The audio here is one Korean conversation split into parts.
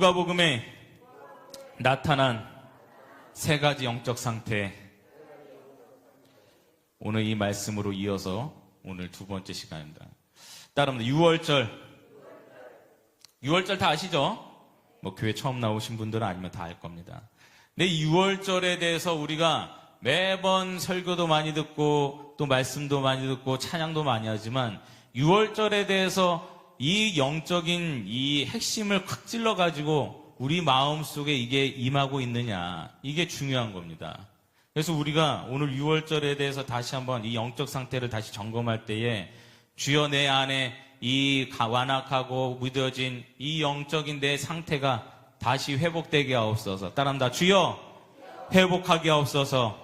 누가복음에 나타난 세 가지 영적 상태, 오늘 이 말씀으로 이어서 오늘 두 번째 시간입니다. 따라합니다. 6월절 다 아시죠? 뭐 교회 처음 나오신 분들은 아니면 다 알 겁니다. 근데 이 6월절에 대해서 우리가 매번 설교도 많이 듣고 또 말씀도 많이 듣고 찬양도 많이 하지만 6월절에 대해서 이 영적인 이 핵심을 확 찔러가지고 우리 마음속에 이게 임하고 있느냐, 이게 중요한 겁니다. 그래서 우리가 오늘 6월절에 대해서 다시 한번 이 영적 상태를 다시 점검할 때에 주여 내 안에 이 완악하고 무뎌진 이 영적인 내 상태가 다시 회복되게 하옵소서. 따라합니다. 주여 회복하게 하옵소서.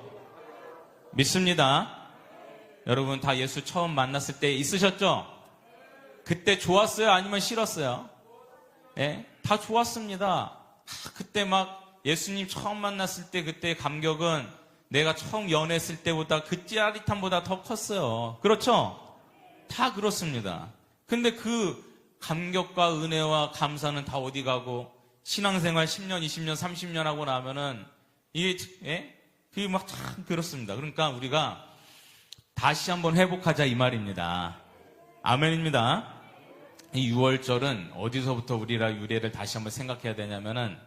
믿습니다. 여러분 다 예수 처음 만났을 때 있으셨죠? 그때 좋았어요? 아니면 싫었어요? 네? 다 좋았습니다. 그때 막 예수님 처음 만났을 때 그때 감격은 내가 처음 연애했을 때보다 그 짜릿함보다 더 컸어요. 그렇죠? 다 그렇습니다. 근데 그 감격과 은혜와 감사는 다 어디 가고 신앙생활 10년, 20년, 30년 하고 나면은 이게 그게 막 참 그렇습니다. 그러니까 우리가 다시 한번 회복하자 이 말입니다. 아멘입니다. 이 6월절은 어디서부터 우리가 유래를 다시 한번 생각해야 되냐면은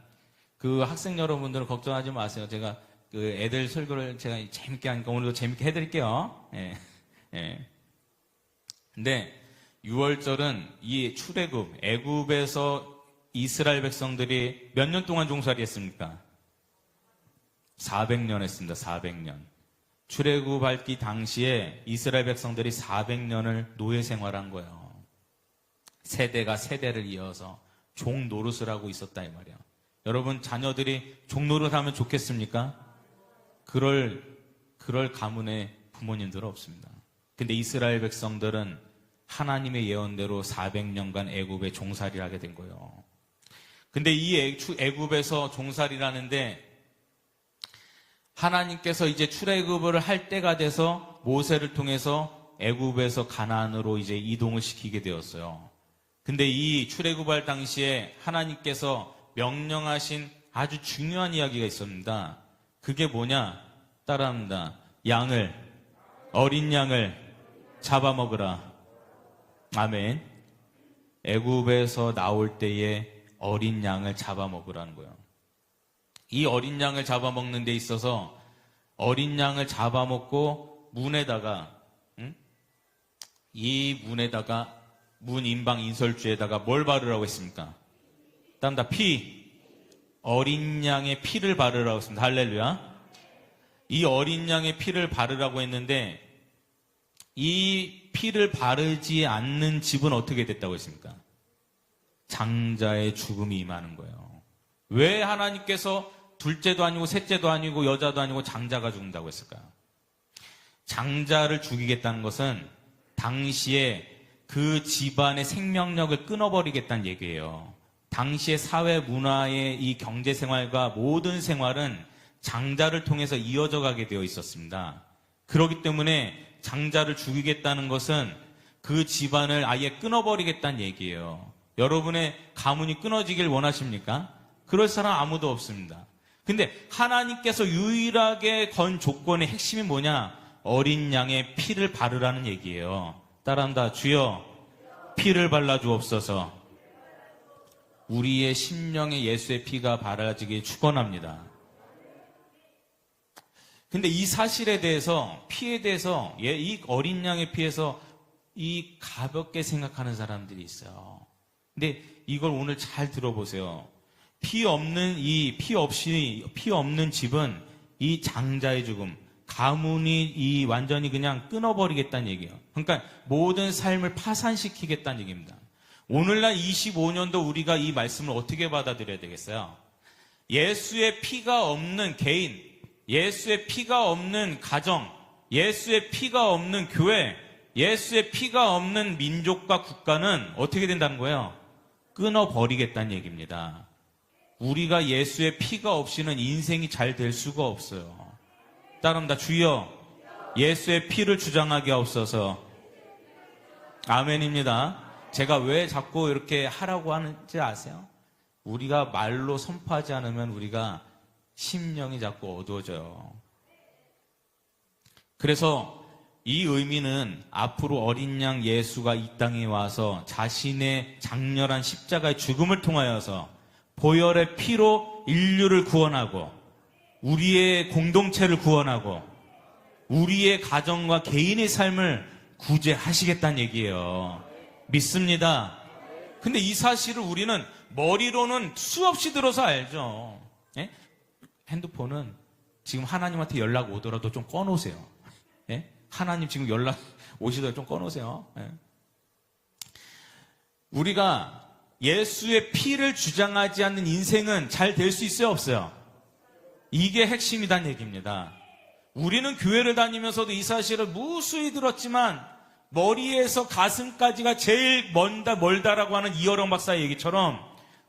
그 학생 여러분들은 걱정하지 마세요. 제가 그 애들 설교를 제가 재밌게 하니까 오늘도 재밌게 해드릴게요. 예. 예. 근데 6월절은 이 출애굽, 애굽에서 이스라엘 백성들이 몇 년 동안 종살이 했습니까? 400년 했습니다. 400년. 출애굽할 때 당시에 이스라엘 백성들이 400년을 노예 생활한 거예요. 세대가 세대를 이어서 종 노릇을 하고 있었다 이 말이야. 여러분 자녀들이 종 노릇하면 좋겠습니까? 그럴 가문의 부모님들은 없습니다. 근데 이스라엘 백성들은 하나님의 예언대로 400년간 애굽에 종살이를 하게 된 거예요. 근데 이 애굽에서 종살이를 하는데 하나님께서 이제 출애굽을 할 때가 돼서 모세를 통해서 애굽에서 가나안으로 이제 이동을 시키게 되었어요. 근데 이 출애굽할 당시에 하나님께서 명령하신 아주 중요한 이야기가 있었습니다. 그게 뭐냐? 따라합니다. 어린 양을 잡아먹으라. 아멘. 애굽에서 나올 때에 어린 양을 잡아먹으라는 거예요. 이 어린 양을 잡아먹는 데 있어서 어린 양을 잡아먹고 문에다가 이 문에다가 문 인방 인설주에다가 뭘 바르라고 했습니까? 따릅니다. 어린 양의 피를 바르라고 했습니다. 할렐루야. 이 어린 양의 피를 바르라고 했는데 이 피를 바르지 않는 집은 어떻게 됐다고 했습니까? 장자의 죽음이 임하는 거예요. 왜 하나님께서 둘째도 아니고 셋째도 아니고 여자도 아니고 장자가 죽는다고 했을까요? 장자를 죽이겠다는 것은 당시에 그 집안의 생명력을 끊어버리겠다는 얘기예요. 당시의 사회 문화의 이 경제 생활과 모든 생활은 장자를 통해서 이어져 가게 되어 있었습니다. 그렇기 때문에 장자를 죽이겠다는 것은 그 집안을 아예 끊어버리겠다는 얘기예요. 여러분의 가문이 끊어지길 원하십니까? 그럴 사람 아무도 없습니다. 근데 하나님께서 유일하게 건 조건의 핵심이 뭐냐? 어린 양의 피를 바르라는 얘기예요. 따라한다. 주여 피를 발라주옵소서. 우리의 심령에 예수의 피가 바라지길 축원합니다. 근데 이 사실에 대해서, 피에 대해서, 이 어린 양의 피에서 이 가볍게 생각하는 사람들이 있어요. 근데 이걸 오늘 잘 들어보세요. 피 없는 집은 이 장자의 죽음, 가문이 완전히 그냥 끊어버리겠다는 얘기예요. 그러니까 모든 삶을 파산시키겠다는 얘기입니다. 오늘날 25년도 우리가 이 말씀을 어떻게 받아들여야 되겠어요? 예수의 피가 없는 개인, 예수의 피가 없는 가정, 예수의 피가 없는 교회, 예수의 피가 없는 민족과 국가는 어떻게 된다는 거예요? 끊어버리겠다는 얘기입니다. 우리가 예수의 피가 없이는 인생이 잘 될 수가 없어요. 따릅니다. 주여 예수의 피를 주장하게 하옵소서. 아멘입니다. 제가 왜 자꾸 이렇게 하라고 하는지 아세요? 우리가 말로 선포하지 않으면 우리가 심령이 자꾸 어두워져요. 그래서 이 의미는 앞으로 어린 양 예수가 이 땅에 와서 자신의 장렬한 십자가의 죽음을 통하여서 보혈의 피로 인류를 구원하고 우리의 공동체를 구원하고 우리의 가정과 개인의 삶을 구제하시겠다는 얘기예요. 믿습니다. 근데 이 사실을 우리는 머리로는 수없이 들어서 알죠. 예? 핸드폰은 지금 하나님한테 연락 오더라도 좀 꺼놓으세요. 예? 하나님 지금 연락 오시더라도 좀 꺼놓으세요. 예? 우리가 예수의 피를 주장하지 않는 인생은 잘 될 수 있어요, 없어요? 이게 핵심이란 얘기입니다. 우리는 교회를 다니면서도 이 사실을 무수히 들었지만 머리에서 가슴까지가 제일 멀다라고 하는 이어령 박사의 얘기처럼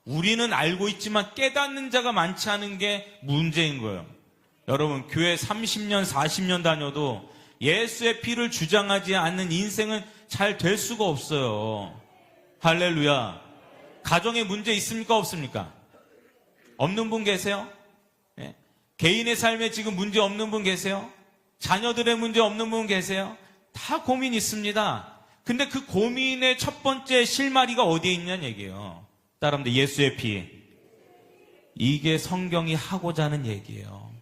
우리는 알고 있지만 깨닫는 자가 많지 않은 게 문제인 거예요. 여러분, 교회 30년, 40년 다녀도 예수의 피를 주장하지 않는 인생은 잘 될 수가 없어요. 할렐루야. 가정에 문제 있습니까? 없습니까? 없는 분 계세요? 예? 개인의 삶에 지금 문제 없는 분 계세요? 자녀들의 문제 없는 분 계세요? 다 고민 있습니다. 근데 그 고민의 첫 번째 실마리가 어디에 있냐는 얘기예요. 따라합니다. 예수의 피. 이게 성경이 하고자 하는 얘기예요.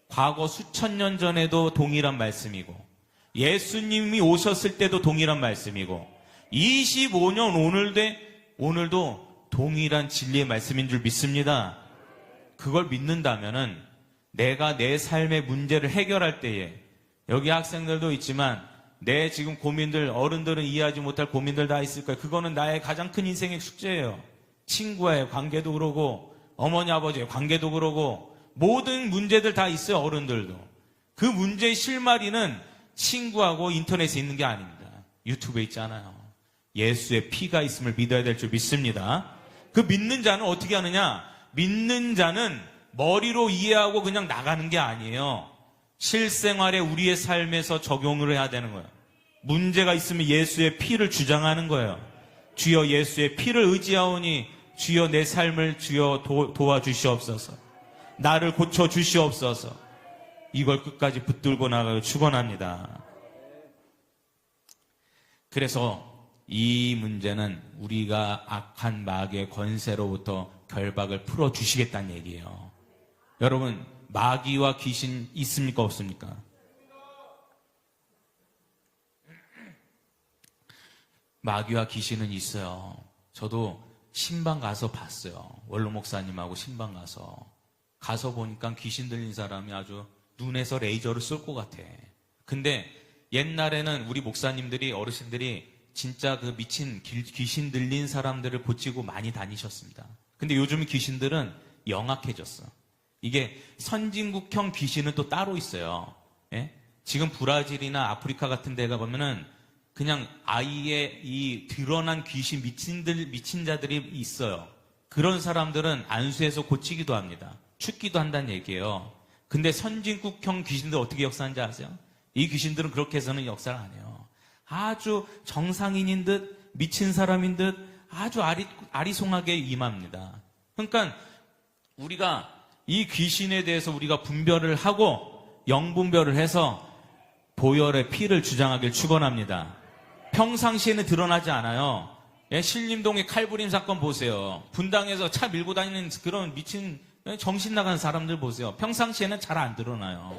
과거 수천 년 전에도 동일한 말씀이고 예수님이 오셨을 때도 동일한 말씀이고 25년 오늘도 동일한 진리의 말씀인 줄 믿습니다. 그걸 믿는다면은 내가 내 삶의 문제를 해결할 때에 여기 학생들도 있지만 내 지금 고민들, 어른들은 이해하지 못할 고민들 다 있을 거예요. 그거는 나의 가장 큰 인생의 숙제예요. 친구와의 관계도 그러고 어머니 아버지의 관계도 그러고 모든 문제들 다 있어요. 어른들도. 그 문제의 실마리는 친구하고 인터넷에 있는 게 아닙니다. 유튜브에 있잖아요. 예수의 피가 있음을 믿어야 될 줄 믿습니다. 그 믿는 자는 어떻게 하느냐? 믿는 자는 머리로 이해하고 그냥 나가는 게 아니에요. 실생활에 우리의 삶에서 적용을 해야 되는 거예요. 문제가 있으면 예수의 피를 주장하는 거예요. 주여 예수의 피를 의지하오니 주여 내 삶을 주여 도와주시옵소서. 나를 고쳐주시옵소서. 이걸 끝까지 붙들고 나가고 축원합니다. 그래서 이 문제는 우리가 악한 마귀의 권세로부터 결박을 풀어주시겠다는 얘기예요. 여러분, 마귀와 귀신 있습니까? 없습니까? 마귀와 귀신은 있어요. 저도 신방 가서 봤어요. 원로 목사님하고 신방 가서 보니까 귀신 들린 사람이 아주 눈에서 레이저를 쏠 것 같아. 근데 옛날에는 우리 목사님들이, 어르신들이 진짜 그 미친 귀신 들린 사람들을 고치고 많이 다니셨습니다. 근데 요즘 귀신들은 영악해졌어. 이게 선진국형 귀신은 또 따로 있어요. 예? 지금 브라질이나 아프리카 같은 데가 보면은 그냥 아예 이 드러난 귀신 미친 자들이 있어요. 그런 사람들은 안수해서 고치기도 합니다. 죽기도 한다는 얘기예요. 근데 선진국형 귀신들 어떻게 역사하는지 아세요? 이 귀신들은 그렇게 해서는 역사를 안 해요. 아주 정상인인 듯 미친 사람인 듯 아주 아리송하게 임합니다. 그러니까 우리가 이 귀신에 대해서 우리가 분별을 하고 영분별을 해서 보혈의 피를 주장하길 축원합니다. 평상시에는 드러나지 않아요. 예, 신림동의 칼부림 사건 보세요. 분당에서 차 밀고 다니는 그런 미친 정신 나간 사람들 보세요. 평상시에는 잘 안 드러나요.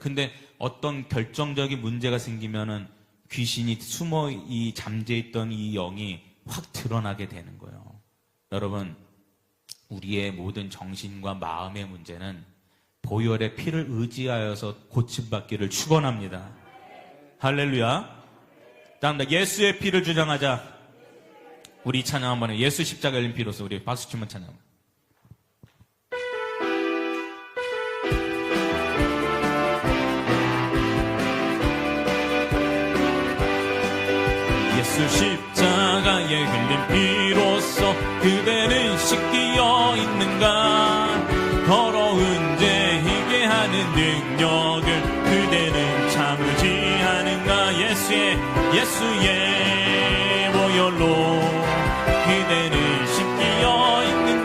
근데 어떤 결정적인 문제가 생기면은 귀신이 숨어 잠재있던 이 영이 확 드러나게 되는 거예요. 여러분, 우리의 모든 정신과 마음의 문제는 보혈의 피를 의지하여서 고침받기를 축원합니다. 할렐루야. 다음 예수의 피를 주장하자. 우리 찬양 한번 해요. 예수 십자가 열린 피로서 우리 박수 치면 찬양. 예수 십자가에 흘린 피로써 그대는 씻기어 있는가. 더러운 죄 희게 하는 능력을 그대는 참으지 않은가. 예수의 보혈로 그대는 씻기어 있는가.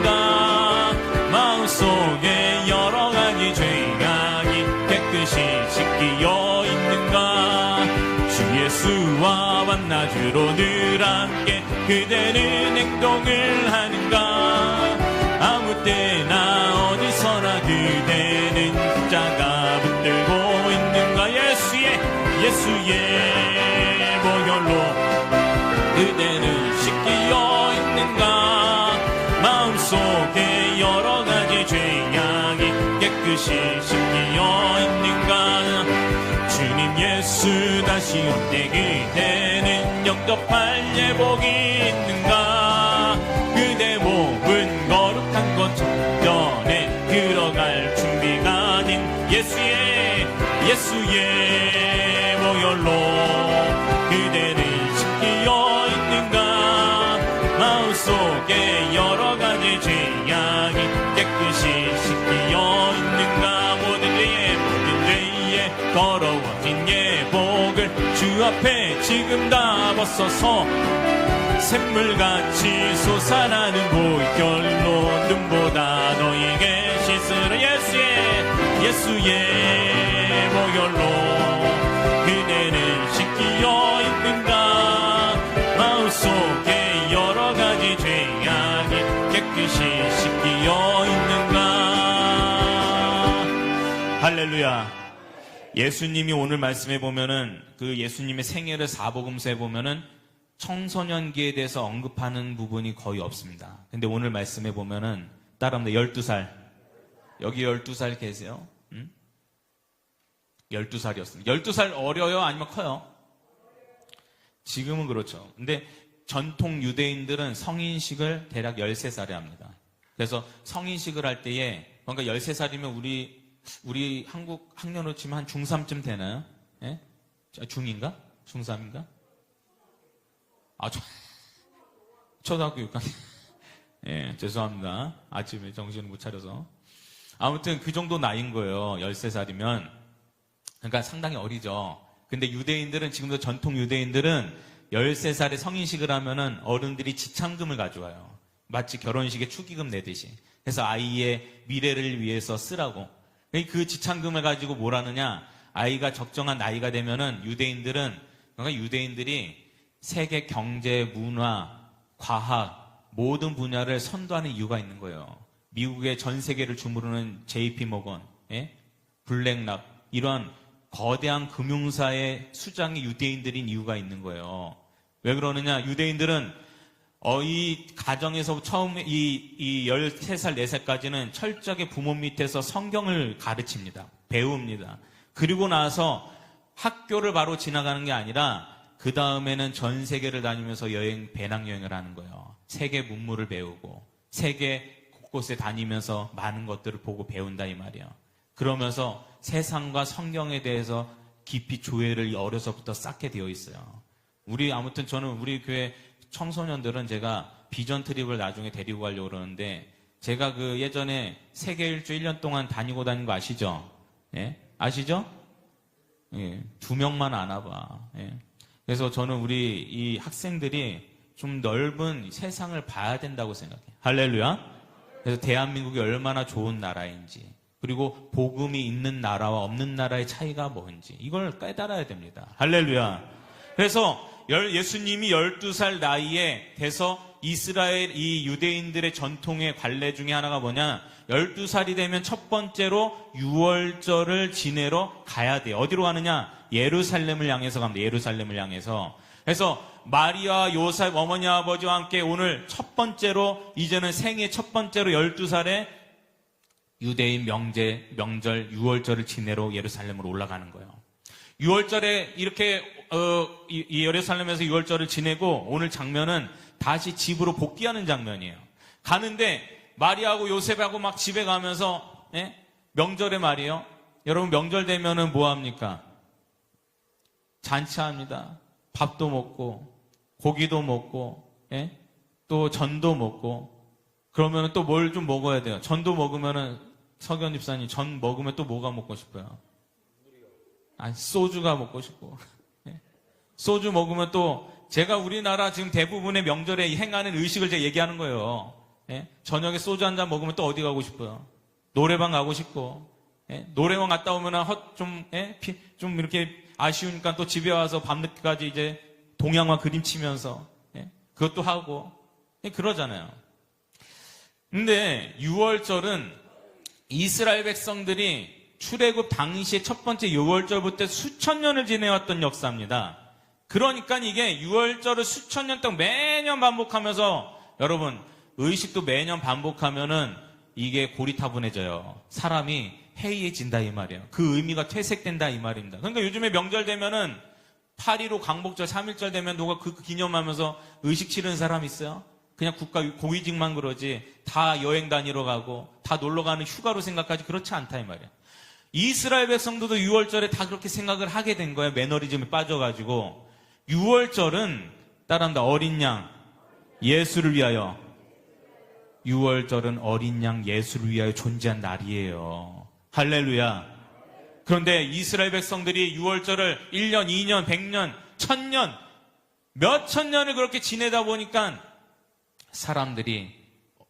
스스로 늘 함께 그대는 행동을 하는가. 아무 때나 어디서나 그대는 십자가 붙들고 있는가. 예수의 보혈로 그대는 씻기어 있는가. 마음속에 여러 가지 죄악이 깨끗이 씻기어 있는가. 주님 예수 다시 올 때 그대는 영접할 예복이 있는가. 그대 몸은 거룩한 것 전에 들어갈 준비가 된 예수의 보혈로 그대는 씻기어 있는가. 마음속에 여러 가지 죄악이 깨끗이 씻기어 있는가. 모든 죄에 더러워진 예복을 주 앞에 지금 다 벗어서 샘물같이 솟아나는 보혈로 눈보다 너에게 씻으라. 예수의 보혈로 그대는 씻기어 있는가. 마음속에 여러 가지 죄악이 깨끗이 씻기어 있는가. 할렐루야. 예수님이 오늘 말씀해 보면은 그 예수님의 생애를 사복음서에 보면은 청소년기에 대해서 언급하는 부분이 거의 없습니다. 근데 오늘 말씀해 보면은 따라합니다. 12살. 여기 12살 계세요? 12살이었습니다. 12살 어려요? 아니면 커요? 지금은 그렇죠. 근데 전통 유대인들은 성인식을 대략 13살에 합니다. 그래서 성인식을 할 때에, 그러니까 13살이면 우리 한국 학년으로 치면 한 중3쯤 되나요? 예? 중2인가? 중3인가? 초등학교 6학년. 예, 죄송합니다. 아침에 정신을 못 차려서. 아무튼 그 정도 나이인 거예요. 13살이면. 그러니까 상당히 어리죠. 근데 유대인들은, 지금도 전통 유대인들은 13살에 성인식을 하면은 어른들이 지창금을 가져와요. 마치 결혼식에 축의금 내듯이. 그래서 아이의 미래를 위해서 쓰라고. 그 지창금을 가지고 뭘 하느냐? 아이가 적정한 나이가 되면은 그러니까 유대인들이 세계 경제, 문화, 과학 모든 분야를 선도하는 이유가 있는 거예요. 미국의 전 세계를 주무르는 JP 모건, 블랙락 이러한 거대한 금융사의 수장이 유대인들인 이유가 있는 거예요. 왜 그러느냐? 유대인들은 이 가정에서 처음에 이 13살, 4살까지는 철저하게 부모 밑에서 성경을 가르칩니다. 배웁니다. 그리고 나서 학교를 바로 지나가는 게 아니라 그 다음에는 전 세계를 다니면서 배낭여행을 하는 거예요. 세계 문물을 배우고 세계 곳곳에 다니면서 많은 것들을 보고 배운다 이 말이에요. 그러면서 세상과 성경에 대해서 깊이 조회를 어려서부터 쌓게 되어 있어요. 아무튼 저는 우리 교회 청소년들은 제가 비전 트립을 나중에 데리고 가려고 그러는데, 제가 그 예전에 세계 일주 1년 동안 다니고 다닌 거 아시죠? 예? 아시죠? 예, 2명만 아나 봐. 예. 그래서 저는 우리 이 학생들이 좀 넓은 세상을 봐야 된다고 생각해요. 할렐루야. 그래서 대한민국이 얼마나 좋은 나라인지, 그리고 복음이 있는 나라와 없는 나라의 차이가 뭔지 이걸 깨달아야 됩니다. 할렐루야. 그래서 예수님이 12살 나이에 돼서 이스라엘 이 유대인들의 전통의 관례 중에 하나가 뭐냐? 12살이 되면 첫 번째로 유월절을 지내러 가야 돼요. 어디로 가느냐? 예루살렘을 향해서 갑니다. 예루살렘을 향해서. 그래서 마리아, 요셉, 어머니, 아버지와 함께 오늘 첫 번째로, 이제는 생애 첫 번째로 12살에 유대인 명절 유월절을 지내러 예루살렘으로 올라가는 거예요. 유월절에 이렇게 이 예루살렘에서 유월절을 지내고 오늘 장면은 다시 집으로 복귀하는 장면이에요. 가는데 마리아하고 요셉하고 막 집에 가면서 명절에 말이에요. 여러분 명절 되면은 뭐 합니까? 잔치합니다. 밥도 먹고 고기도 먹고 또 전도 먹고. 그러면은 또 뭘 좀 먹어야 돼요. 전도 먹으면은 서견 집사님 전 먹으면 또 뭐가 먹고 싶어요? 아니 소주가 먹고 싶고. 소주 먹으면 또 제가 우리나라 지금 대부분의 명절에 행하는 의식을 제가 얘기하는 거예요. 저녁에 소주 한 잔 먹으면 또 어디 가고 싶어요? 노래방 가고 싶고. 노래방 갔다 오면 좀 이렇게 아쉬우니까 또 집에 와서 밤늦게까지 이제 동양화 그림 치면서 예? 그것도 하고 예? 그러잖아요. 근데 유월절은 이스라엘 백성들이 출애굽 당시에 첫 번째 유월절부터 수천 년을 지내왔던 역사입니다. 그러니까 이게 유월절을 수천 년 동안 매년 반복하면서 여러분 의식도 매년 반복하면은 이게 고리타분해져요. 사람이 해이해진다 이 말이에요. 그 의미가 퇴색된다 이 말입니다. 그러니까 요즘에 명절 되면은 8.15 광복절 3.1절 되면 누가 그 기념하면서 의식 치르는 사람 있어요? 그냥 국가 고위직만 그러지 다 여행 다니러 가고 다 놀러 가는 휴가로 생각하지 그렇지 않다 이 말이에요. 이스라엘 백성들도 유월절에 다 그렇게 생각을 하게 된 거예요. 매너리즘에 빠져가지고. 유월절은 따라합니다. 어린 양 예수를 위하여. 유월절은 어린 양 예수를 위하여 존재한 날이에요. 할렐루야. 그런데 이스라엘 백성들이 유월절을 1년, 2년, 100년, 1000년, 몇천 년을 그렇게 지내다 보니까 사람들이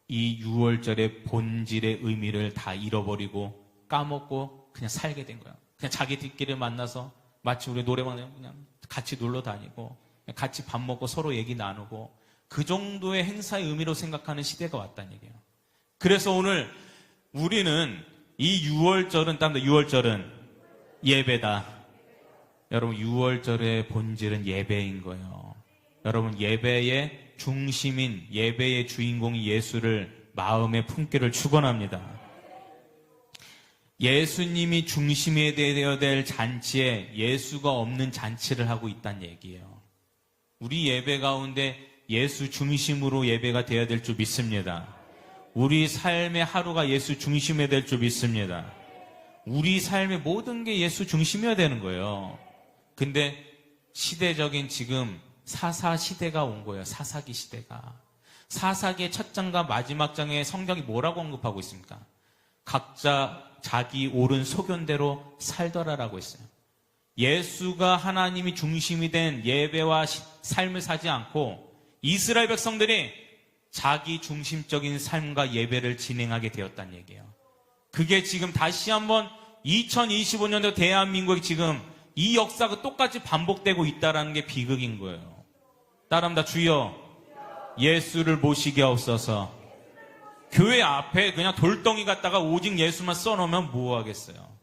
이 유월절의 본질의 의미를 다 잃어버리고 까먹고 그냥 살게 된 거야. 그냥 자기들끼리 만나서 마치 우리 노래방에 그냥 같이 놀러 다니고 같이 밥 먹고 서로 얘기 나누고 그 정도의 행사의 의미로 생각하는 시대가 왔다는 얘기예요. 그래서 오늘 우리는 이 유월절은 땀다 유월절은 예배다. 여러분 유월절의 본질은 예배인 거예요. 여러분 예배의 중심인 예배의 주인공이 예수를 마음의 품기를 축원합니다. 예수님이 중심이 되어야 될 잔치에 예수가 없는 잔치를 하고 있다는 얘기예요. 우리 예배 가운데 예수 중심으로 예배가 되어야 될 줄 믿습니다. 우리 삶의 하루가 예수 중심이 될 줄 믿습니다. 우리 삶의 모든 게 예수 중심이어야 되는 거예요. 근데 시대적인 지금 사사 시대가 온 거예요. 사사기 시대가. 사사기의 첫 장과 마지막 장에 성경이 뭐라고 언급하고 있습니까? 각자 자기 옳은 소견대로 살더라라고 했어요. 예수가 하나님이 중심이 된 예배와 삶을 사지 않고 이스라엘 백성들이 자기 중심적인 삶과 예배를 진행하게 되었다는 얘기예요. 그게 지금 다시 한번 2025년도 대한민국이 지금 이 역사가 똑같이 반복되고 있다는 게 비극인 거예요. 따라합니다. 주여 예수를 모시게 하옵소서. 교회 앞에 그냥 돌덩이 갖다가 오직 예수만 써놓으면 뭐 하겠어요.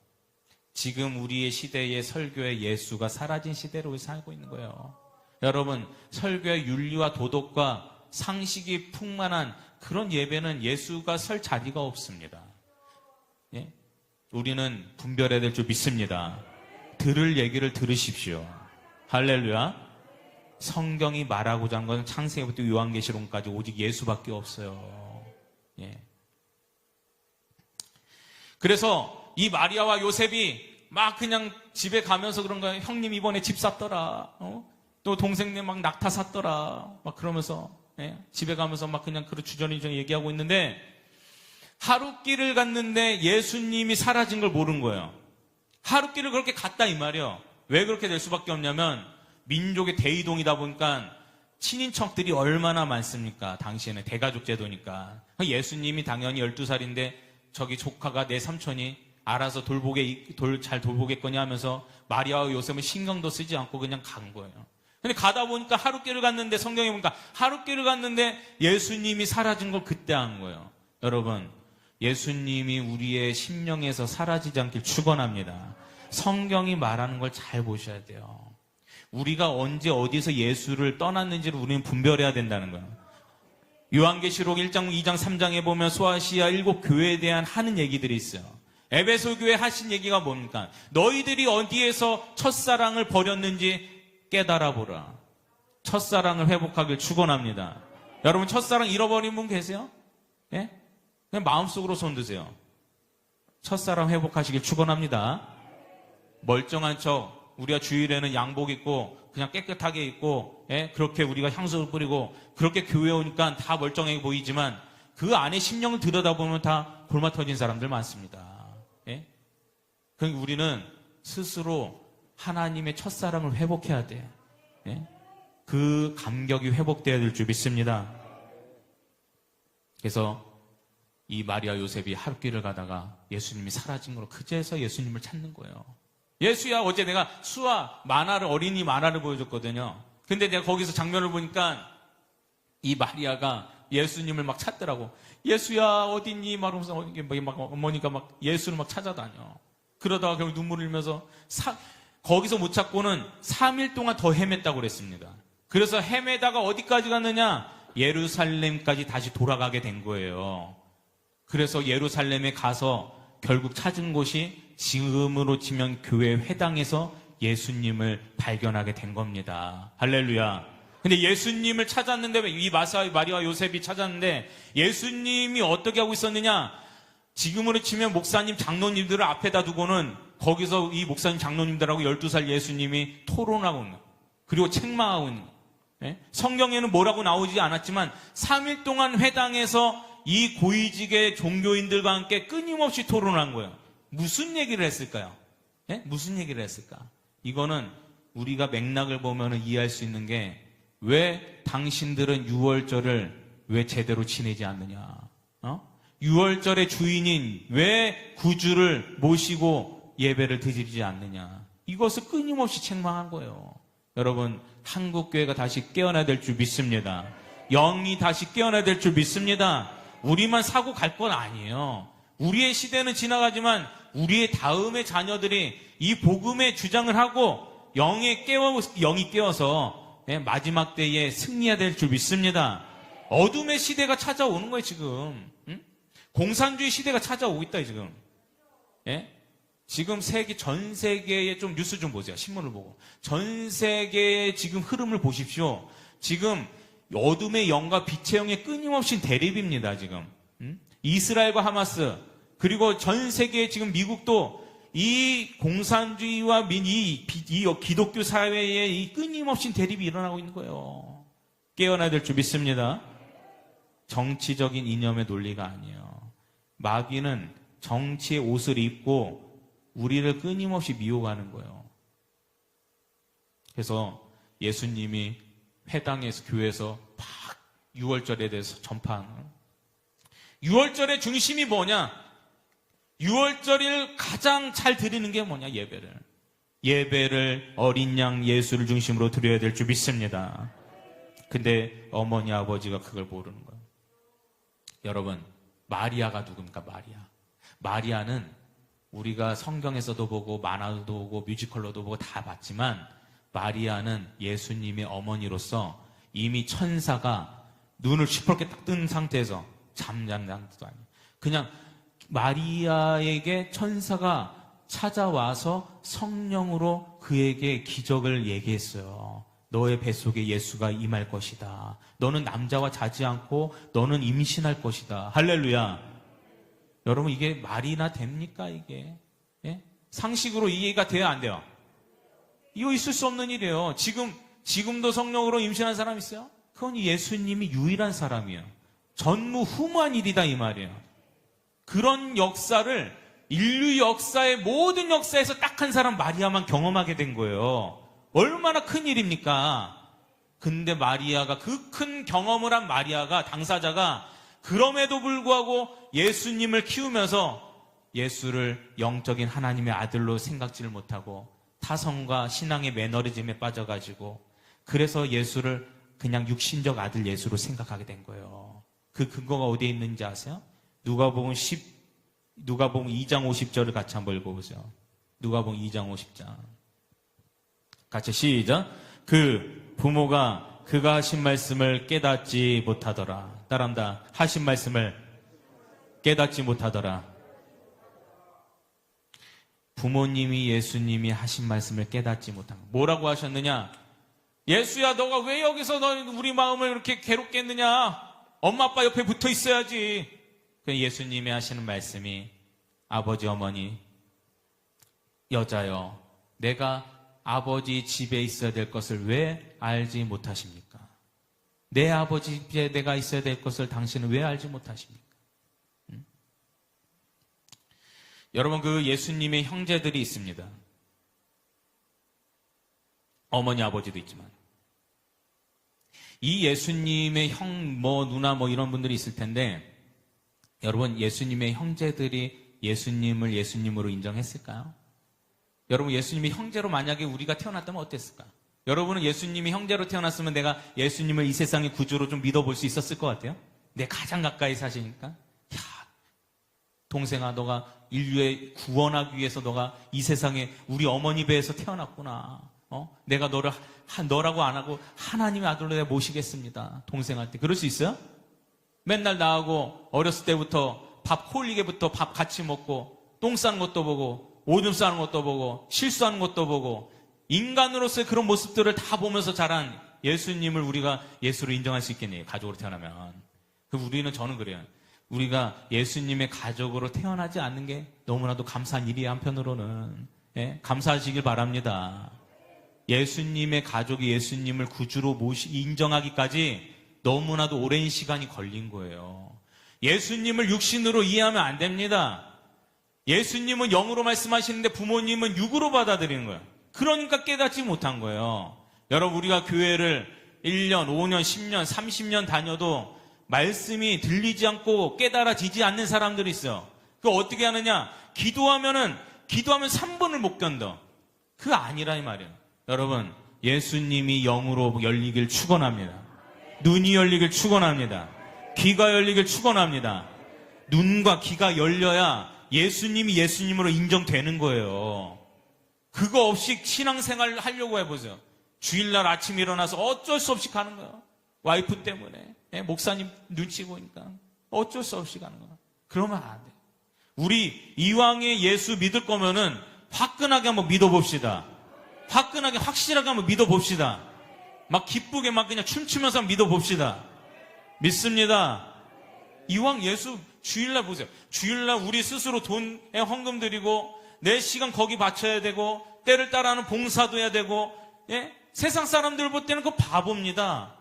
지금 우리의 시대의 설교에 예수가 사라진 시대로 살고 있는 거예요. 여러분 설교의 윤리와 도덕과 상식이 풍만한 그런 예배는 예수가 설 자리가 없습니다. 예? 우리는 분별해야 될 줄 믿습니다. 들을 얘기를 들으십시오. 할렐루야. 성경이 말하고자 하는 건 창세기부터 요한계시록까지 오직 예수밖에 없어요. 예. 그래서 이 마리아와 요셉이 막 그냥 집에 가면서 그런 거예요. 형님 이번에 집 샀더라. 또 동생네 막 낙타 샀더라. 막 그러면서 예? 집에 가면서 막 그냥 그런 주저리저리 얘기하고 있는데 하룻길을 갔는데 예수님이 사라진 걸 모르는 거예요. 하룻길을 그렇게 갔다 이 말이에요. 왜 그렇게 될 수밖에 없냐면 민족의 대이동이다 보니까 친인척들이 얼마나 많습니까? 당시에는 대가족 제도니까. 예수님이 당연히 12살인데 저기 조카가 내 삼촌이 알아서 잘 돌보겠거니 하면서 마리아와 요셉은 신경도 쓰지 않고 그냥 간 거예요. 근데 가다 보니까 하룻길을 갔는데 성경에 보니까 하룻길을 갔는데 예수님이 사라진 걸 그때 한 거예요. 여러분 예수님이 우리의 심령에서 사라지지 않길 축원합니다. 성경이 말하는 걸 잘 보셔야 돼요. 우리가 언제 어디서 예수를 떠났는지를 우리는 분별해야 된다는 거예요. 요한계시록 1장, 2장, 3장에 보면 소아시아 7교회에 대한 하는 얘기들이 있어요. 에베소 교회 하신 얘기가 뭡니까? 너희들이 어디에서 첫사랑을 버렸는지 깨달아 보라. 첫사랑을 회복하길 축원합니다. 여러분 첫사랑 잃어버린 분 계세요? 예? 그냥 마음속으로 손드세요. 첫사랑 회복하시길 축원합니다. 멀쩡한 척 우리가 주일에는 양복 입고 그냥 깨끗하게 입고 예? 그렇게 우리가 향수를 뿌리고 그렇게 교회에 오니까 다 멀쩡해 보이지만 그 안에 심령을 들여다보면 다 골마 터진 사람들 많습니다. 예? 그러니까 우리는 스스로 하나님의 첫사랑을 회복해야 돼. 예? 그 감격이 회복돼야 될 줄 믿습니다. 그래서 이 마리아 요셉이 하룻길을 가다가 예수님이 사라진 거로 그제서 예수님을 찾는 거예요. 예수야 어제 내가 수아 만화를 어린이 만화를 보여줬거든요. 근데 내가 거기서 장면을 보니까 이 마리아가 예수님을 막 찾더라고. 예수야 어딨니? 말하면서 막 어머니가 막 예수를 막 찾아다녀. 그러다가 결국 눈물을 흘리면서 거기서 못 찾고는 3일 동안 더 헤맸다고 그랬습니다. 그래서 헤매다가 어디까지 갔느냐? 예루살렘까지 다시 돌아가게 된 거예요. 그래서 예루살렘에 가서 결국 찾은 곳이 지금으로 치면 교회 회당에서 예수님을 발견하게 된 겁니다. 할렐루야. 근데 예수님을 찾았는데, 이 마리아와 요셉이 찾았는데 예수님이 어떻게 하고 있었느냐? 지금으로 치면 목사님, 장로님들을 앞에다 두고는 거기서 이 목사님, 장로님들하고 12살 예수님이 토론하고 있는, 그리고 책망하고 있는. 성경에는 뭐라고 나오지 않았지만 3일 동안 회당에서 이 고위직의 종교인들과 함께 끊임없이 토론한 거예요. 무슨 얘기를 했을까요? 무슨 얘기를 했을까? 이거는 우리가 맥락을 보면 이해할 수 있는 게, 왜 당신들은 유월절을 왜 제대로 지내지 않느냐? 유월절의 주인인 왜 구주를 모시고 예배를 드리지 않느냐? 이것을 끊임없이 책망한 거예요. 여러분, 한국교회가 다시 깨어나야 될 줄 믿습니다. 영이 다시 깨어나야 될 줄 믿습니다. 우리만 사고 갈 건 아니에요. 우리의 시대는 지나가지만 우리의 다음의 자녀들이 이 복음의 주장을 하고 영이 깨어서 마지막 때에 승리해야 될 줄 믿습니다. 어둠의 시대가 찾아오는 거예요, 지금. 공산주의 시대가 찾아오고 있다, 지금. 지금 전 세계의 좀 뉴스 좀 보세요. 신문을 보고. 전 세계의 지금 흐름을 보십시오. 지금 어둠의 영과 빛의 영의 끊임없이 대립입니다, 지금. 이스라엘과 하마스, 그리고 전 세계 지금 미국도 이 공산주의와 이 기독교 사회에 이 끊임없이 대립이 일어나고 있는 거예요. 깨어나야 될 줄 믿습니다. 정치적인 이념의 논리가 아니에요. 마귀는 정치의 옷을 입고 우리를 끊임없이 미워하는 거예요. 그래서 예수님이 회당에서, 교회에서 막 유월절에 대해서 전파하는, 유월절의 중심이 뭐냐? 유월절을 가장 잘 드리는 게 뭐냐? 예배를 어린 양 예수를 중심으로 드려야 될 줄 믿습니다. 근데 어머니 아버지가 그걸 모르는 거예요. 여러분, 마리아가 누굽니까? 마리아는 우리가 성경에서도 보고 만화도 보고 뮤지컬로도 보고 다 봤지만, 마리아는 예수님의 어머니로서 이미 천사가 눈을 시퍼렇게 딱 뜬 상태에서 잠잠 상태도 아니에요. 그냥 마리아에게 천사가 찾아와서 성령으로 그에게 기적을 얘기했어요. 너의 뱃속에 예수가 임할 것이다. 너는 남자와 자지 않고 너는 임신할 것이다. 할렐루야. 여러분, 이게 말이나 됩니까, 이게? 상식으로 이해가 돼야 안 돼요? 이거 있을 수 없는 일이에요. 지금도 성령으로 임신한 사람 있어요? 그건 예수님이 유일한 사람이에요. 전무후무한 일이다, 이 말이에요. 그런 역사를 인류 역사의 모든 역사에서 딱 한 사람 마리아만 경험하게 된 거예요. 얼마나 큰 일입니까? 근데 마리아가, 그 큰 경험을 한 마리아가, 당사자가 그럼에도 불구하고 예수님을 키우면서 예수를 영적인 하나님의 아들로 생각지를 못하고 타성과 신앙의 매너리즘에 빠져가지고, 그래서 예수를 그냥 육신적 아들 예수로 생각하게 된 거예요. 그 근거가 어디에 있는지 아세요? 누가복음 2장 50절을 같이 한번 읽어보세요. 누가복음 2장 50장. 같이 시작. 그 부모가 그가 하신 말씀을 깨닫지 못하더라. 따라합니다. 하신 말씀을 깨닫지 못하더라. 부모님이 예수님이 하신 말씀을 깨닫지 못한 거. 뭐라고 하셨느냐? 예수야, 너가 왜 여기서 우리 마음을 이렇게 괴롭게 했느냐? 엄마 아빠 옆에 붙어 있어야지. 예수님이 하시는 말씀이, 아버지 어머니, 여자여, 내가 아버지 집에 있어야 될 것을 왜 알지 못하십니까? 내 아버지 집에 내가 있어야 될 것을 당신은 왜 알지 못하십니까? 여러분, 그 예수님의 형제들이 있습니다. 어머니 아버지도 있지만, 이 예수님의 누나 이런 분들이 있을 텐데, 여러분, 예수님의 형제들이 예수님을 예수님으로 인정했을까요? 여러분, 예수님의 형제로 만약에 우리가 태어났다면 어땠을까? 여러분은 예수님이 형제로 태어났으면 내가 예수님을 이 세상의 구주로 좀 믿어볼 수 있었을 것 같아요? 내 가장 가까이 사시니까. 야, 동생아, 너가 인류의 구원하기 위해서 너가 이 세상에 우리 어머니 배에서 태어났구나. 내가 너라고 안 하고 하나님의 아들로 내가 모시겠습니다. 동생한테. 그럴 수 있어요? 맨날 나하고 어렸을 때부터 밥 홀리게부터 밥 같이 먹고 똥 싸는 것도 보고 오줌 싸는 것도 보고 실수하는 것도 보고 인간으로서의 그런 모습들을 다 보면서 자란 예수님을 우리가 예수로 인정할 수 있겠네요. 가족으로 태어나면. 저는 그래요. 우리가 예수님의 가족으로 태어나지 않는 게 너무나도 감사한 일이에요. 한편으로는. 예? 감사하시길 바랍니다. 예수님의 가족이 예수님을 구주로 인정하기까지 너무나도 오랜 시간이 걸린 거예요. 예수님을 육신으로 이해하면 안 됩니다. 예수님은 영으로 말씀하시는데 부모님은 육으로 받아들이는 거예요. 그러니까 깨닫지 못한 거예요. 여러분, 우리가 교회를 1년, 5년, 10년, 30년 다녀도 말씀이 들리지 않고 깨달아지지 않는 사람들이 있어요. 그거 어떻게 하느냐? 기도하면 3분을 못 견뎌. 그거 아니라 이 말이에요. 여러분, 예수님이 영으로 열리길 축원합니다. 눈이 열리길 축원합니다. 귀가 열리길 축원합니다. 눈과 귀가 열려야 예수님이 예수님으로 인정되는 거예요. 그거 없이 신앙생활 하려고 해보세요. 주일날 아침에 일어나서 어쩔 수 없이 가는 거예요. 와이프 때문에. 목사님 눈치 보니까 어쩔 수 없이 가는 거예요. 그러면 안 돼요. 우리 이왕에 예수 믿을 거면은 화끈하게 한번 믿어봅시다. 화끈하게 확실하게 한번 믿어봅시다. 막 기쁘게 막 그냥 춤추면서 믿어봅시다. 믿습니다. 이왕 예수 주일날 보세요. 주일날 우리 스스로 돈에 헌금 드리고 내 시간 거기 바쳐야 되고 때를 따라하는 봉사도 해야 되고, 예? 세상 사람들 볼 때는 그거 바보입니다.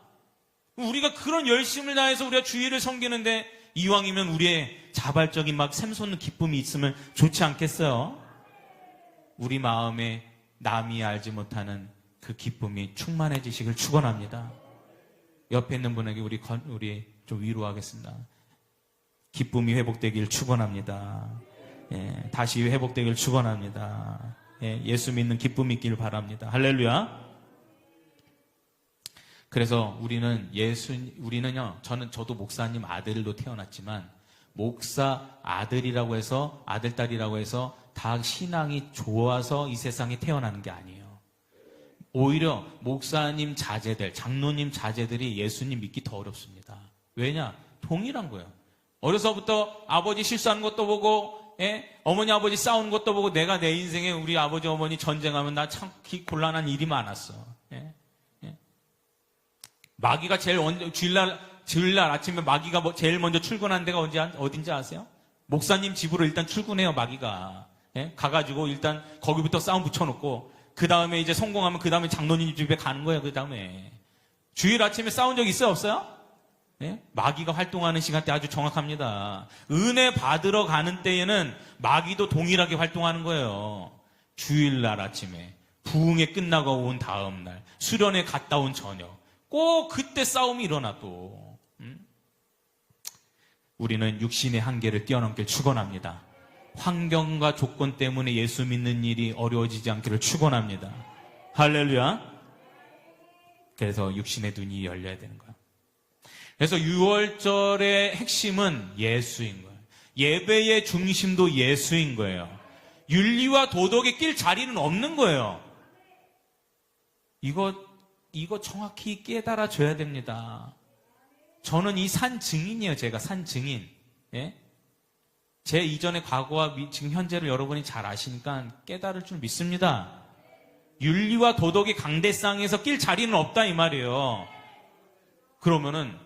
우리가 그런 열심을 다해서 우리가 주일을 섬기는데 이왕이면 우리의 자발적인 막 샘솟는 기쁨이 있으면 좋지 않겠어요? 우리 마음에 남이 알지 못하는 그 기쁨이 충만해지시길 축원합니다. 옆에 있는 분에게 우리 좀 위로하겠습니다. 기쁨이 회복되길 축원합니다. 예, 다시 회복되길 축원합니다. 예, 예수 믿는 기쁨이 있길 바랍니다. 할렐루야. 그래서 우리는요, 저도 목사님 아들로 태어났지만, 목사 아들이라고 해서, 아들, 딸이라고 해서 다 신앙이 좋아서 이 세상에 태어나는 게 아니에요. 오히려 목사님 자제들, 장로님 자제들이 예수님 믿기 더 어렵습니다. 왜냐? 동일한 거예요. 어려서부터 아버지 실수하는 것도 보고, 예? 어머니 아버지 싸우는 것도 보고, 내가 내 인생에 우리 아버지 어머니 전쟁하면 나 참 곤란한 일이 많았어. 예? 마귀가 주일날 아침에 마귀가 제일 먼저 출근한 데가 어딘지 아세요? 목사님 집으로 일단 출근해요, 마귀가. 예? 가가지고 일단 거기부터 싸움 붙여놓고, 그 다음에 이제 성공하면 그 다음에 장로님 집에 가는 거예요, 그 다음에. 주일 아침에 싸운 적 있어요, 없어요? 예? 마귀가 활동하는 시간대 아주 정확합니다. 은혜 받으러 가는 때에는 마귀도 동일하게 활동하는 거예요. 주일날 아침에, 부흥회 끝나고 온 다음날, 수련회 갔다 온 저녁. 꼭 그때 싸움이 일어나 또. 우리는 육신의 한계를 뛰어넘길 축원합니다. 환경과 조건 때문에 예수 믿는 일이 어려워지지 않기를 축원합니다. 할렐루야. 그래서 육신의 눈이 열려야 되는 거예요. 그래서 6월절의 핵심은 예수인 거예요. 예배의 중심도 예수인 거예요. 윤리와 도덕에 낄 자리는 없는 거예요. 이거 정확히 깨달아줘야 됩니다. 저는 이 산 증인이에요. 제가 산 증인. 예? 제 이전의 과거와 지금 현재를 여러분이 잘 아시니까 깨달을 줄 믿습니다. 윤리와 도덕의 강대상에서 낄 자리는 없다 이 말이에요. 그러면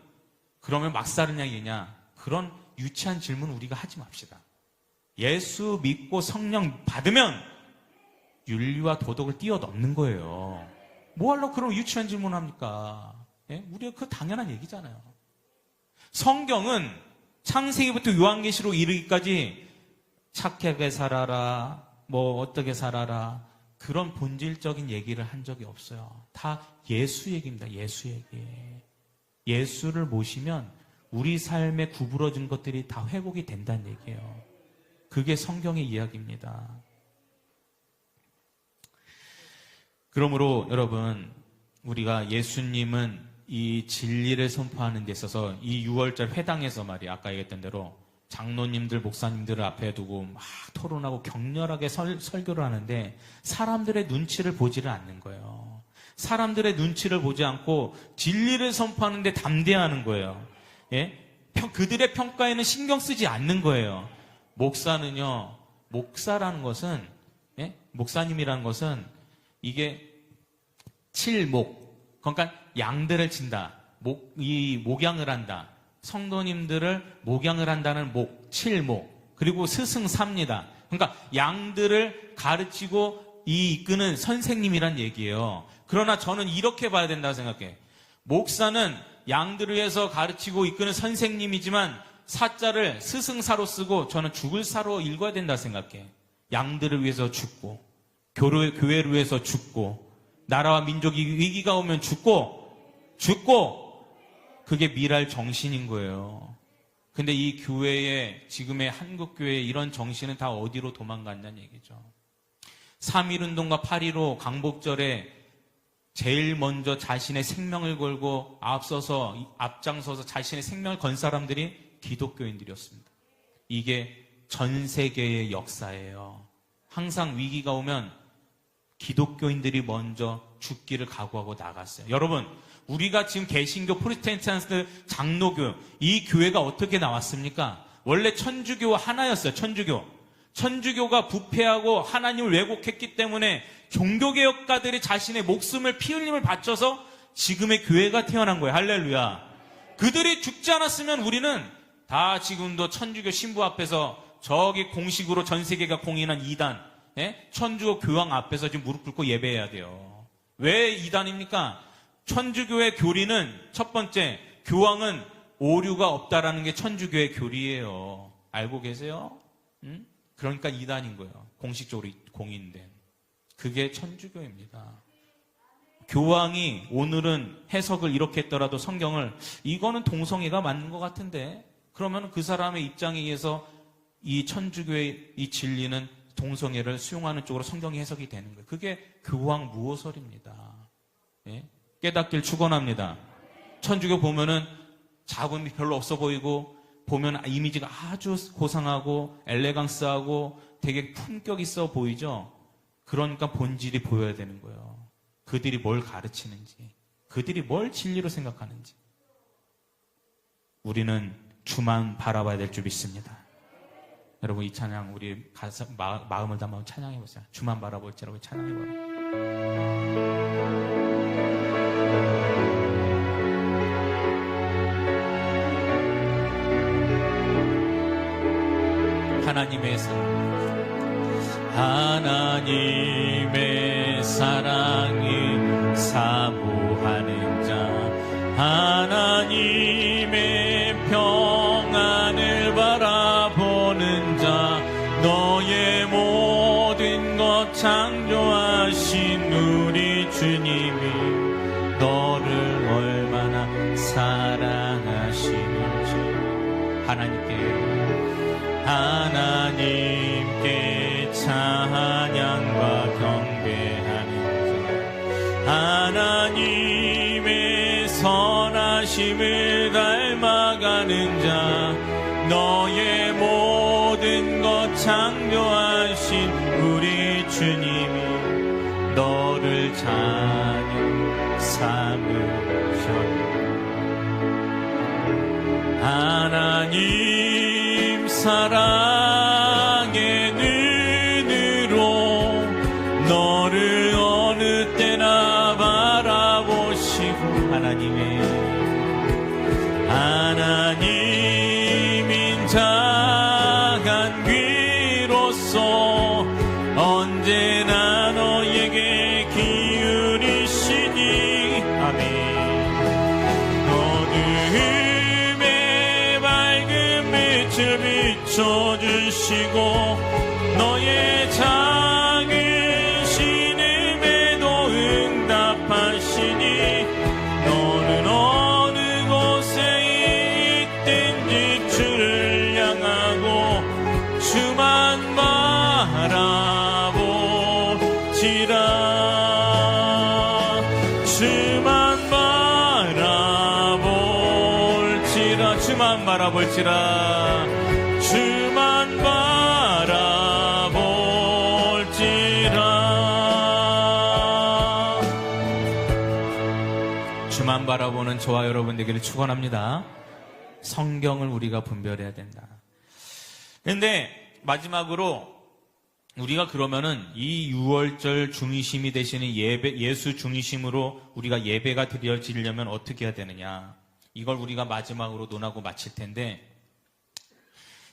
막사르냐 이냐, 그런 유치한 질문 우리가 하지 맙시다. 예수 믿고 성령 받으면 윤리와 도덕을 뛰어넘는 거예요. 뭐 하려고 그런 유치한 질문 합니까? 예? 우리가 그 당연한 얘기잖아요. 성경은 창세기부터 요한계시록 이르기까지 착하게 살아라, 뭐 어떻게 살아라, 그런 본질적인 얘기를 한 적이 없어요. 다 예수 얘기입니다. 예수 얘기. 예수를 모시면 우리 삶에 구부러진 것들이 다 회복이 된다는 얘기예요. 그게 성경의 이야기입니다. 그러므로 여러분, 우리가 예수님은 이 진리를 선포하는 데 있어서 이 6월절 회당에서 말이야, 아까 얘기했던 대로 장로님들, 목사님들을 앞에 두고 막 토론하고 격렬하게 설교를 하는데 사람들의 눈치를 보지를 않는 거예요. 사람들의 눈치를 보지 않고 진리를 선포하는데 담대하는 거예요. 예? 그들의 평가에는 신경 쓰지 않는 거예요. 목사는요, 목사라는 것은, 예? 목사님이라는 것은 이게 칠목, 그러니까 양들을 친다. 목양을 한다. 성도님들을 목양을 한다는 칠목. 그리고 스승삽니다. 그러니까 양들을 가르치고 이끄는 선생님이란 얘기예요. 그러나 저는 이렇게 봐야 된다고 생각해. 목사는 양들을 위해서 가르치고 이끄는 선생님이지만 사자를 스승사로 쓰고 저는 죽을 사로 읽어야 된다고 생각해. 양들을 위해서 죽고, 교회를 위해서 죽고, 나라와 민족이 위기가 오면 죽고, 그게 미랄 정신인 거예요. 근데 이 교회의, 지금의 한국교회의 이런 정신은 다 어디로 도망갔냐는 얘기죠. 3.1운동과 8.15 강복절에 제일 먼저 자신의 생명을 걸고 앞장서서 자신의 생명을 건 사람들이 기독교인들이었습니다. 이게 전 세계의 역사예요. 항상 위기가 오면 기독교인들이 먼저 죽기를 각오하고 나갔어요. 여러분, 우리가 지금 개신교, 프로테스탄트, 장로교, 이 교회가 어떻게 나왔습니까? 원래 천주교 하나였어요. 천주교가 부패하고 하나님을 왜곡했기 때문에 종교개혁가들이 자신의 목숨을 피 흘림을 바쳐서 지금의 교회가 태어난 거예요. 할렐루야. 그들이 죽지 않았으면 우리는 다 지금도 천주교 신부 앞에서 저기 공식으로 전 세계가 공인한 이단, 천주교 교황 앞에서 지금 무릎 꿇고 예배해야 돼요. 왜 이단입니까? 천주교의 교리는 첫 번째, 교황은 오류가 없다라는 게 천주교의 교리예요. 알고 계세요? 그러니까 이단인 거예요. 공식적으로 공인된. 그게 천주교입니다. 교황이 오늘은 해석을 이렇게 했더라도 성경을 이거는 동성애가 맞는 것 같은데 그러면 그 사람의 입장에 의해서 이 천주교의 이 진리는 동성애를 수용하는 쪽으로 성경이 해석이 되는 거예요. 그게 교황 무호설입니다. 예? 깨닫길 축원합니다. 천주교 보면은 자금이 별로 없어 보이고 보면 이미지가 아주 고상하고 엘레강스하고 되게 품격 있어 보이죠. 그러니까 본질이 보여야 되는 거예요. 그들이 뭘 가르치는지, 그들이 뭘 진리로 생각하는지. 우리는 주만 바라봐야 될 줄 믿습니다. 여러분, 이 찬양 우리 마음을 담아 찬양해 보세요. 주만 바라볼지라고 찬양해 봐요. 하나님의 사랑이 사모하는 자, 하나님의 평안을 바라보는 자, 너의 모든 것 창조하신 우리 주님이 너를 얼마나 사랑하시는지. 하나님께 찬양과 경배하는 자, 하나님의 선하심을 닮아가는 자, 너의 모든 것 창조하신 우리 주님이 너를 자녀 삼으셨네. 하나님 사랑의 눈으로 너를 어느 때나 바라보시고, 하나님인 자간 귀로서 언제나 너에게 기울이시니. 아멘. 어둠의 밝은 빛을 비춰주시고 너의 작은 신음에도 응답하시니, 너는 어느 곳에 있든지 주를 향하고 주만 바라보지라. 주만 바라볼지라 주만 바라볼지라. 주만 바라보는 저와 여러분 되기를 축원합니다. 성경을 우리가 분별해야 된다. 그런데 마지막으로 우리가 그러면은 이 6월절 중심이 되시는 예수 중심으로 우리가 예배가 드려지려면 어떻게 해야 되느냐. 이걸 우리가 마지막으로 논하고 마칠 텐데,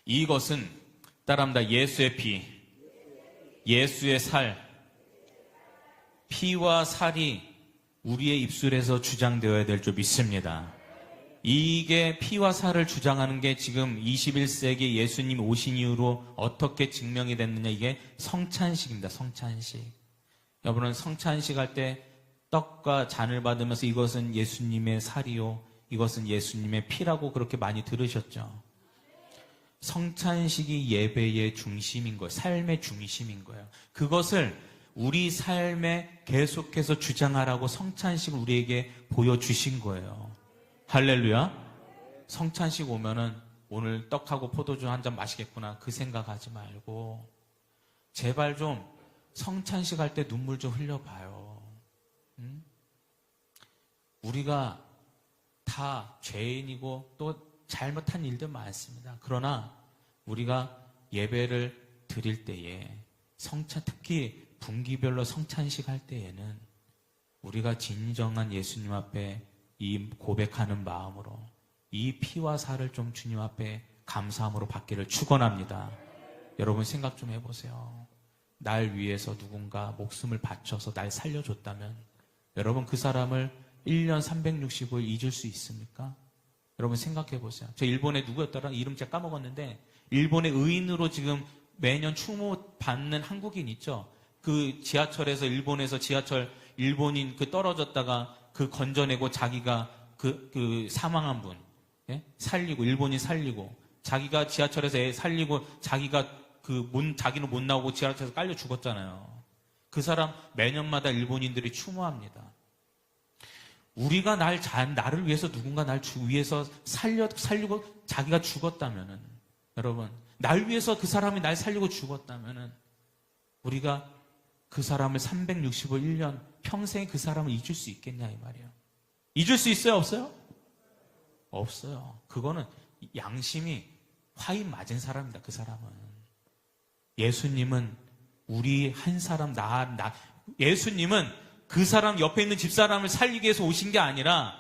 이것은 따라합니다. 예수의 피, 예수의 살, 피와 살이 우리의 입술에서 주장되어야 될 줄 믿습니다. 이게 피와 살을 주장하는 게 지금 21세기 예수님 오신 이후로 어떻게 증명이 됐느냐. 이게 성찬식입니다. 성찬식. 여러분은 성찬식 할 때 떡과 잔을 받으면서 이것은 예수님의 살이요, 이것은 예수님의 피라고 그렇게 많이 들으셨죠. 성찬식이 예배의 중심인 거예요. 삶의 중심인 거예요. 그것을 우리 삶에 계속해서 주장하라고 성찬식을 우리에게 보여주신 거예요. 할렐루야. 성찬식 오면은 오늘 떡하고 포도주 한 잔 마시겠구나 그 생각하지 말고 제발 좀 성찬식 할 때 눈물 좀 흘려봐요. 응? 우리가 다 죄인이고 또 잘못한 일도 많습니다. 그러나 우리가 예배를 드릴 때에 특히 분기별로 성찬식 할 때에는 우리가 진정한 예수님 앞에 이 고백하는 마음으로 이 피와 살을 좀 주님 앞에 감사함으로 받기를 축원합니다. 여러분 생각 좀 해보세요. 날 위해서 누군가 목숨을 바쳐서 날 살려줬다면 여러분 그 사람을 1년 365일 잊을 수 있습니까? 여러분 생각해보세요. 저 일본에 누구였더라? 이름 제가 까먹었는데 일본의 의인으로 지금 매년 추모 받는 한국인 있죠? 그 지하철에서 일본에서 지하철 일본인 그 떨어졌다가 그 건져내고 자기가 그 사망한 분, 예? 살리고, 일본인 살리고, 자기가 지하철에서 애 살리고, 자기가 자기는 못 나오고 지하철에서 깔려 죽었잖아요. 그 사람 매년마다 일본인들이 추모합니다. 우리가 나를 위해서 누군가 날 위해서 살리고 자기가 죽었다면은, 여러분, 날 위해서 그 사람이 날 살리고 죽었다면은, 우리가 그 사람을 365일 평생 그 사람을 잊을 수 있겠냐 이 말이에요. 잊을 수 있어요? 없어요? 없어요. 그거는 양심이 화인 맞은 사람입니다. 그 사람은. 예수님은 우리 한 사람 예수님은 그 사람 옆에 있는 집사람을 살리기 위해서 오신 게 아니라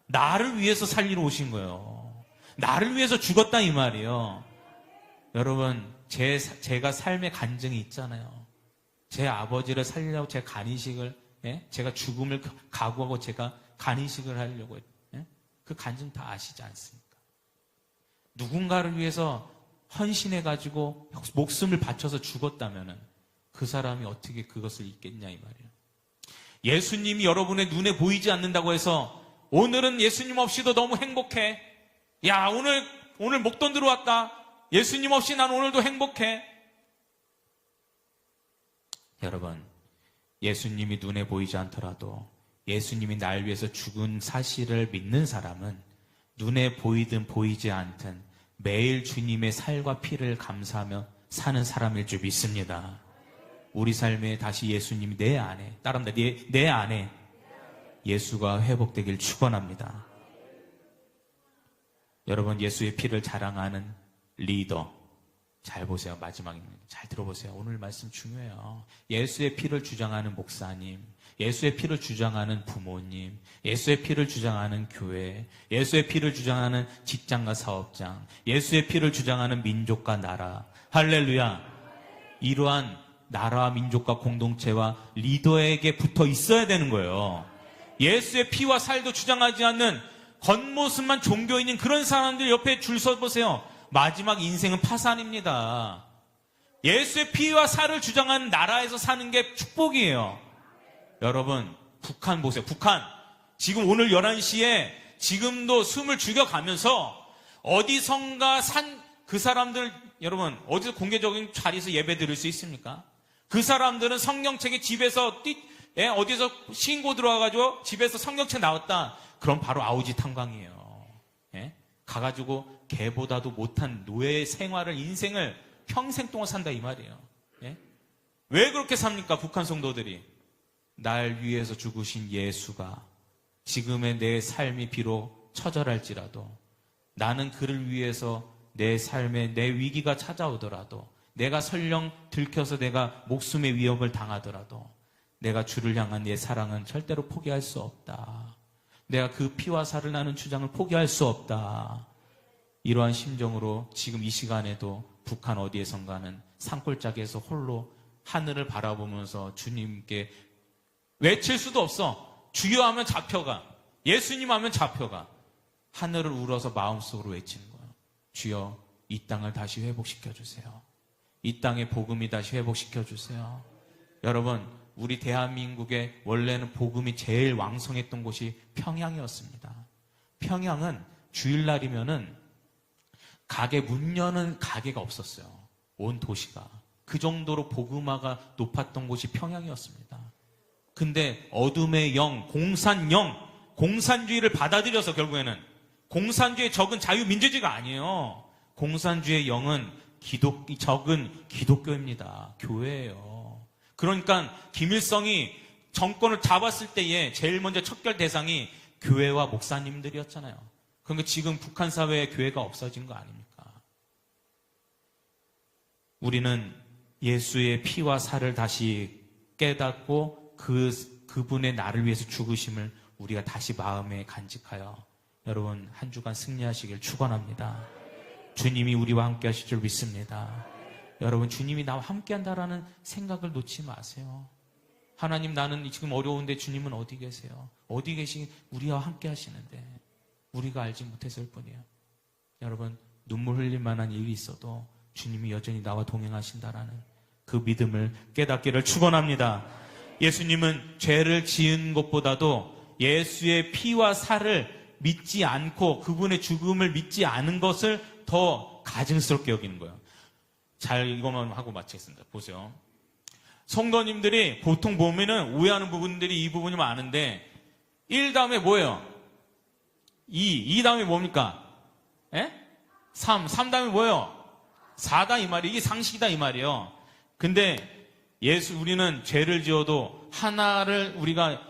나를 위해서 살리러 오신 거예요. 나를 위해서 죽었다 이 말이에요. 여러분 제가 삶의 간증이 있잖아요. 제 아버지를 살리려고 제가 간이식을, 예? 제가 죽음을 각오하고 제가 간이식을 하려고, 예? 그 간증 다 아시지 않습니까? 누군가를 위해서 헌신해가지고 목숨을 바쳐서 죽었다면은 그 사람이 어떻게 그것을 잊겠냐 이 말이에요. 예수님이 여러분의 눈에 보이지 않는다고 해서 오늘은 예수님 없이도 너무 행복해. 야, 오늘 목돈 들어왔다. 예수님 없이 난 오늘도 행복해. 여러분, 예수님이 눈에 보이지 않더라도 예수님이 날 위해서 죽은 사실을 믿는 사람은 눈에 보이든 보이지 않든 매일 주님의 살과 피를 감사하며 사는 사람일 줄 믿습니다. 우리 삶에 다시 예수님이 내 안에, 따라합니다. 내 안에 예수가 회복되길 축원합니다. 여러분, 예수의 피를 자랑하는 리더, 잘 보세요. 마지막입니다. 잘 들어보세요. 오늘 말씀 중요해요. 예수의 피를 주장하는 목사님, 예수의 피를 주장하는 부모님, 예수의 피를 주장하는 교회, 예수의 피를 주장하는 직장과 사업장, 예수의 피를 주장하는 민족과 나라. 할렐루야. 이러한 나라와 민족과 공동체와 리더에게 붙어 있어야 되는 거예요. 예수의 피와 살도 주장하지 않는 겉모습만 종교인인 그런 사람들 옆에 줄 서보세요. 마지막 인생은 파산입니다. 예수의 피와 살을 주장하는 나라에서 사는 게 축복이에요. 여러분, 북한 보세요. 북한. 지금 오늘 11시에 지금도 숨을 죽여가면서 어디선가 그 사람들, 여러분, 어디서 공개적인 자리에서 예배 드릴 수 있습니까? 그 사람들은 성경책에 집에서 어디서 신고 들어와가지고 집에서 성경책 나왔다. 그럼 바로 아우지 탄광이에요. 예? 가가지고 개보다도 못한 노예 생활을, 인생을 평생 동안 산다 이 말이에요. 예? 왜 그렇게 삽니까? 북한 성도들이. 날 위해서 죽으신 예수가 지금의 내 삶이 비록 처절할지라도, 나는 그를 위해서 내 삶에 내 위기가 찾아오더라도, 내가 설령 들켜서 내가 목숨의 위협을 당하더라도 내가 주를 향한 내 사랑은 절대로 포기할 수 없다. 내가 그 피와 살을 나는 주장을 포기할 수 없다. 이러한 심정으로 지금 이 시간에도 북한 어디에선가는 산골짜기에서 홀로 하늘을 바라보면서 주님께 외칠 수도 없어. 주여 하면 잡혀가. 예수님 하면 잡혀가. 하늘을 울어서 마음속으로 외치는 거예요. 주여, 이 땅을 다시 회복시켜주세요. 이 땅의 복음이 다시 회복시켜주세요. 여러분, 우리 대한민국의 원래는 복음이 제일 왕성했던 곳이 평양이었습니다. 평양은 주일날이면은 가게 문 여는 가게가 없었어요. 온 도시가. 그 정도로 복음화가 높았던 곳이 평양이었습니다. 근데 어둠의 영, 공산주의를 받아들여서 결국에는 공산주의의 적은 자유민주주의가 아니에요. 공산주의의 영은 적은 기독교입니다. 교회예요. 그러니까 김일성이 정권을 잡았을 때에 제일 먼저 척결 대상이 교회와 목사님들이었잖아요. 그러니까 지금 북한 사회에 교회가 없어진 거 아닙니까? 우리는 예수의 피와 살을 다시 깨닫고 그분의 나를 위해서 죽으심을 우리가 다시 마음에 간직하여 여러분 한 주간 승리하시길 축원합니다. 주님이 우리와 함께 하실 줄 믿습니다. 여러분, 주님이 나와 함께 한다라는 생각을 놓지 마세요. 하나님, 나는 지금 어려운데 주님은 어디 계세요? 어디 계시 우리와 함께 하시는데 우리가 알지 못했을 뿐이에요. 여러분, 눈물 흘릴 만한 일이 있어도 주님이 여전히 나와 동행하신다라는 그 믿음을 깨닫기를 축원합니다. 예수님은 죄를 지은 것보다도 예수의 피와 살을 믿지 않고 그분의 죽음을 믿지 않은 것을 더 가증스럽게 여기는 거예요. 잘 이것만 하고 마치겠습니다. 보세요. 성도님들이 보통 보면은 오해하는 부분들이 이 부분이 많은데 1 다음에 뭐예요? 2 다음에 뭡니까? 3 다음에 뭐예요? 4다 이 말이, 이게 상식이다 이 말이에요. 근데 우리는 죄를 지어도 하나를 우리가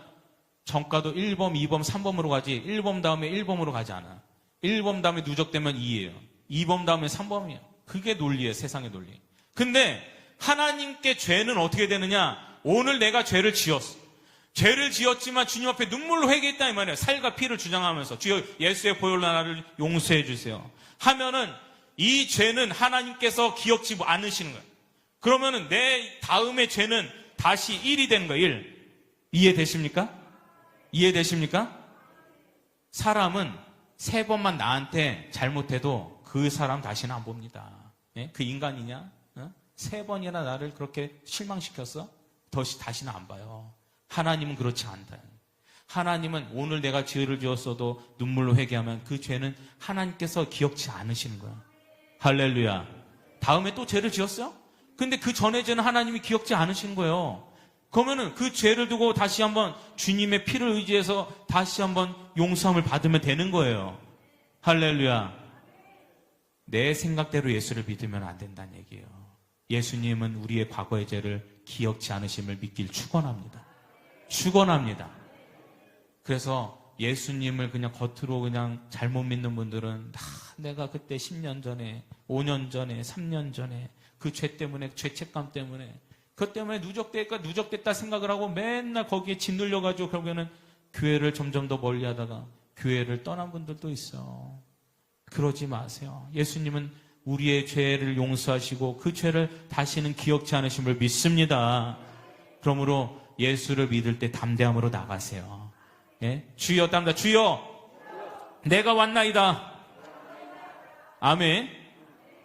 정가도 1범, 2범, 3범으로 가지 1범 다음에 1범으로 가지 않아. 1범 다음에 누적되면 2예요. 2범 다음에 3범이에요. 그게 논리예요. 세상의 논리. 근데 하나님께 죄는 어떻게 되느냐? 오늘 내가 죄를 지었어. 죄를 지었지만 주님 앞에 눈물로 회개했다 이 말이에요. 살과 피를 주장하면서 주여 예수의 보혈로 나를 용서해 주세요 하면은 이 죄는 하나님께서 기억지 않으시는 거예요. 그러면은 내 다음의 죄는 다시 1이 되는 거예요. 1. 이해되십니까? 이해되십니까? 사람은 3번만 나한테 잘못해도 그 사람 다시는 안 봅니다. 예? 그 인간이냐? 3번이나 나를 그렇게 실망시켰어? 다시는 안 봐요. 하나님은 그렇지 않다. 하나님은 오늘 내가 죄를 지었어도 눈물로 회개하면 그 죄는 하나님께서 기억지 않으시는 거야. 할렐루야. 다음에 또 죄를 지었어요? 근데 그 전에 죄는 하나님이 기억지 않으신 거예요. 그러면은 그 죄를 두고 다시 한번 주님의 피를 의지해서 다시 한번 용서함을 받으면 되는 거예요. 할렐루야. 내 생각대로 예수를 믿으면 안 된다는 얘기예요. 예수님은 우리의 과거의 죄를 기억지 않으심을 믿길 축원합니다. 축원합니다. 그래서 예수님을 그냥 겉으로 그냥 잘못 믿는 분들은 내가 그때 10년 전에, 5년 전에, 3년 전에 그 죄 때문에, 죄책감 때문에 그것 때문에 누적됐다 생각을 하고 맨날 거기에 짓눌려가지고 결국에는 교회를 점점 더 멀리 하다가 교회를 떠난 분들도 있어. 그러지 마세요. 예수님은 우리의 죄를 용서하시고 그 죄를 다시는 기억지 않으심을 믿습니다. 그러므로 예수를 믿을 때 담대함으로 나가세요. 예? 주여 담다 주여 내가 왔나이다. 아멘.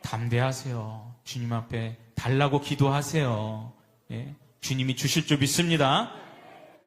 담대하세요. 주님 앞에 달라고 기도하세요. 예? 주님이 주실 줄 믿습니다.